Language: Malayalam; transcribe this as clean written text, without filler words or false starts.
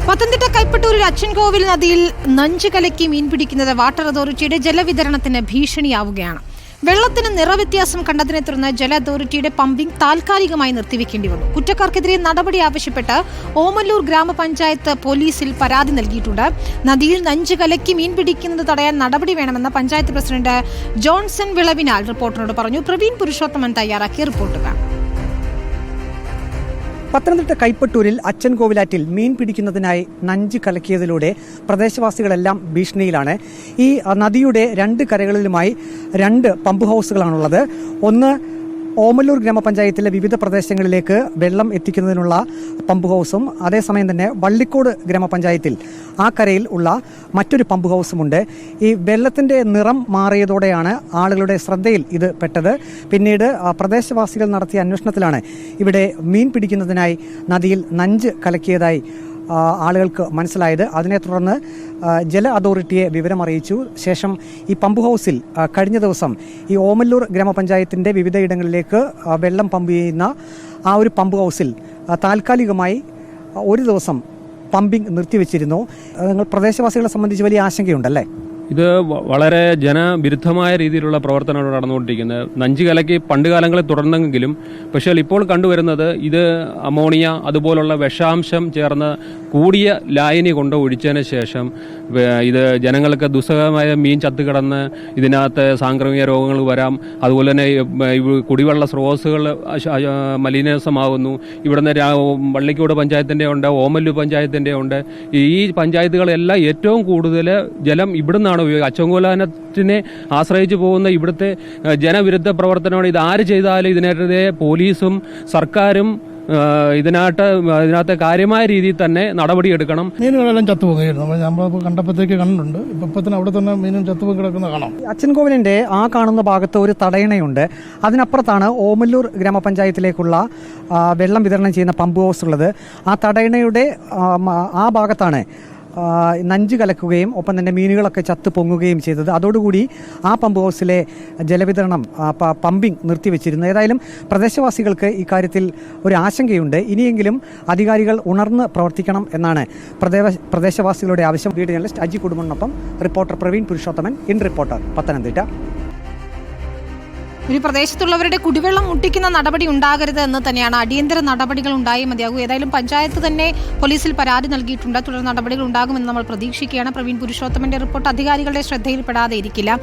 പത്തനംതിട്ട കൈപ്പട്ടൂരിൽ അച്ചൻകോവിൽ നദിയിൽ നഞ്ച് കലക്കി മീൻ പിടിക്കുന്നത് വാട്ടർ അതോറിറ്റിയുടെ ജലവിതരണത്തിന് ഭീഷണിയാവുകയാണ്. വെള്ളത്തിന് നിറവ്യത്യാസം കണ്ടതിനെ തുടർന്ന് ജല അതോറിറ്റിയുടെ പമ്പിംഗ് താൽക്കാലികമായി നിർത്തിവെക്കേണ്ടി വന്നു. കുറ്റക്കാർക്കെതിരെ നടപടി ആവശ്യപ്പെട്ട് ഓമല്ലൂർ ഗ്രാമപഞ്ചായത്ത് പോലീസിൽ പരാതി നൽകിയിട്ടുണ്ട്. നദിയിൽ നഞ്ച് കലക്കി മീൻ പിടിക്കുന്നത് തടയാൻ നടപടി വേണമെന്ന് പഞ്ചായത്ത് പ്രസിഡന്റ് ജോൺസൺ വിളവിനാൽ റിപ്പോർട്ടറിനോട് പറഞ്ഞു. പ്രവീൺ പുരുഷോത്തമൻ തയ്യാറാക്കിയ റിപ്പോർട്ട് കാണാം. പത്തനംതിട്ട കൈപ്പട്ടൂരിൽ അച്ചൻകോവിലാറ്റിൽ മീൻ പിടിക്കുന്നതിനായി നഞ്ച് കലക്കിയതിലൂടെ പ്രദേശവാസികളെല്ലാം ഭീഷണിയിലാണ്. ഈ നദിയുടെ രണ്ട് കരകളിലുമായി രണ്ട് പമ്പ് ഹൗസുകളാണുള്ളത്. ഒന്ന് ഓമല്ലൂർ ഗ്രാമപഞ്ചായത്തിലെ വിവിധ പ്രദേശങ്ങളിലേക്ക് വെള്ളം എത്തിക്കുന്നതിനുള്ള പമ്പ് ഹൗസും അതേസമയം തന്നെ വള്ളിക്കോട് ഗ്രാമപഞ്ചായത്തിൽ ആ കരയിൽ ഉള്ള മറ്റൊരു പമ്പ് ഹൗസുമുണ്ട്. ഈ വെള്ളത്തിൻ്റെ നിറം മാറിയതോടെയാണ് ആളുകളുടെ ശ്രദ്ധയിൽ ഇത് പെട്ടത്. പിന്നീട് പ്രദേശവാസികൾ നടത്തിയ അന്വേഷണത്തിലാണ് ഇവിടെ മീൻ പിടിക്കുന്നതിനായി നദിയിൽ നഞ്ച് കലക്കിയതായി ആളുകൾക്ക് മനസ്സിലായത്. അതിനെ തുടർന്ന് ജല അതോറിറ്റിയെ വിവരമറിയിച്ചു. ശേഷം ഈ പമ്പ് ഹൗസിൽ കഴിഞ്ഞ ദിവസം ഈ ഓമല്ലൂർ ഗ്രാമപഞ്ചായത്തിൻ്റെ വിവിധയിടങ്ങളിലേക്ക് വെള്ളം പമ്പ് ചെയ്യുന്ന ആ ഒരു പമ്പ് ഹൗസിൽ താൽക്കാലികമായി ഒരു ദിവസം പമ്പിംഗ് നിർത്തിവെച്ചിരുന്നു. പ്രദേശവാസികളെ സംബന്ധിച്ച് വലിയ ആശങ്കയുണ്ടല്ലേ? ഇത് വളരെ ജനവിരുദ്ധമായ രീതിയിലുള്ള പ്രവർത്തനമാണ് നടന്നുകൊണ്ടിരിക്കുന്നത്. നഞ്ച് കലക്കി പണ്ട് കാലങ്ങളിൽ തുടർന്നെങ്കിലും പക്ഷേ ഇപ്പോൾ കണ്ടുവരുന്നത് ഇത് അമോണിയ അതുപോലുള്ള വിഷാംശം ചേർന്ന് കൂടിയ ലായനി കൊണ്ട് ഒഴിച്ചതിന് ശേഷം ഇത് ജനങ്ങൾക്ക് ദുസ്സഹമായ മീൻ ചത്തുകിടന്ന് ഇതിനകത്ത് സാംക്രമിക രോഗങ്ങൾ വരാം. അതുപോലെ തന്നെ കുടിവെള്ള സ്രോതസ്സുകൾ മലിനീകരണമാകുന്നു. ഇവിടുന്ന് വള്ളിക്കോട് പഞ്ചായത്തിൻ്റെ ഉണ്ട്, ഓമല്ലൂർ പഞ്ചായത്തിൻ്റെ ഉണ്ട്. ഈ പഞ്ചായത്തുകളെല്ലാം ഏറ്റവും കൂടുതൽ ജലം ഇവിടുന്നാണ് അച്ചൻകോവിലാറ്റിനെ ആശ്രയിച്ചു പോകുന്ന ഇവിടുത്തെ ജനവിരുദ്ധ പ്രവർത്തനമാണ്. ഇത് ആര് ചെയ്താലും ഇതിനെതിരെ പോലീസും സർക്കാരും ഇതിനകത്ത് കാര്യമായ രീതിയിൽ തന്നെ നടപടിയെടുക്കണം. മീനുകളെല്ലാം ചത്തുപോകുകയായിരുന്നു. നമ്മൾ കണ്ടപ്പോഴത്തേക്ക് കണ്ടിട്ടുണ്ട്. ഇപ്പത്തിന് അവിടെ തന്നെ മീനും ചത്തുപോയി കിടക്കുന്ന കാണാം. അച്ചൻകോവിലിന്റെ ആ കാണുന്ന ഭാഗത്ത് ഒരു തടയണയുണ്ട്. അതിനപ്പുറത്താണ് ഓമല്ലൂർ ഗ്രാമപഞ്ചായത്തിലേക്കുള്ള വെള്ളം വിതരണം ചെയ്യുന്ന പമ്പ് ഹൗസ് ഉള്ളത്. ആ തടയണയുടെ ആ ഭാഗത്താണ് നഞ്ച് കലക്കുകയും ഒപ്പം തന്നെ മീനുകളൊക്കെ ചത്തു പൊങ്ങുകയും ചെയ്തത്. അതോടുകൂടി ആ പമ്പ് ഹൗസിലെ ജലവിതരണം പമ്പിംഗ് നിർത്തിവെച്ചിരുന്നു. ഏതായാലും പ്രദേശവാസികൾക്ക് ഇക്കാര്യത്തിൽ ഒരു ആശങ്കയുണ്ട്. ഇനിയെങ്കിലും അധികാരികൾ ഉണർന്ന് പ്രവർത്തിക്കണം എന്നാണ് പ്രദേശവാസികളുടെ ആവശ്യം. വീഡിയോ ജേർണലിസ്റ്റ് അജി കുടുംബനൊപ്പം reporter Praveen Purushothaman, in reporter, Pathanamthitta. ഒരു പ്രദേശത്തുള്ളവരുടെ കുടിവെള്ളം മുട്ടിക്കുന്ന നടപടി ഉണ്ടാകരുത് എന്ന് തന്നെയാണ്. അടിയന്തര നടപടികൾ ഉണ്ടായേ മതിയാകൂ. ഏതായാലും പഞ്ചായത്ത് തന്നെ പോലീസിൽ പരാതി നൽകിയിട്ടുണ്ട്. തുടർ നടപടികൾ ഉണ്ടാകുമെന്ന് നമ്മൾ പ്രതീക്ഷിക്കുകയാണ്. പ്രവീൺ പുരുഷോത്തമന്റെ റിപ്പോർട്ട് അധികാരികളുടെ ശ്രദ്ധയിൽപ്പെടാതെ ഇരിക്കില്ല.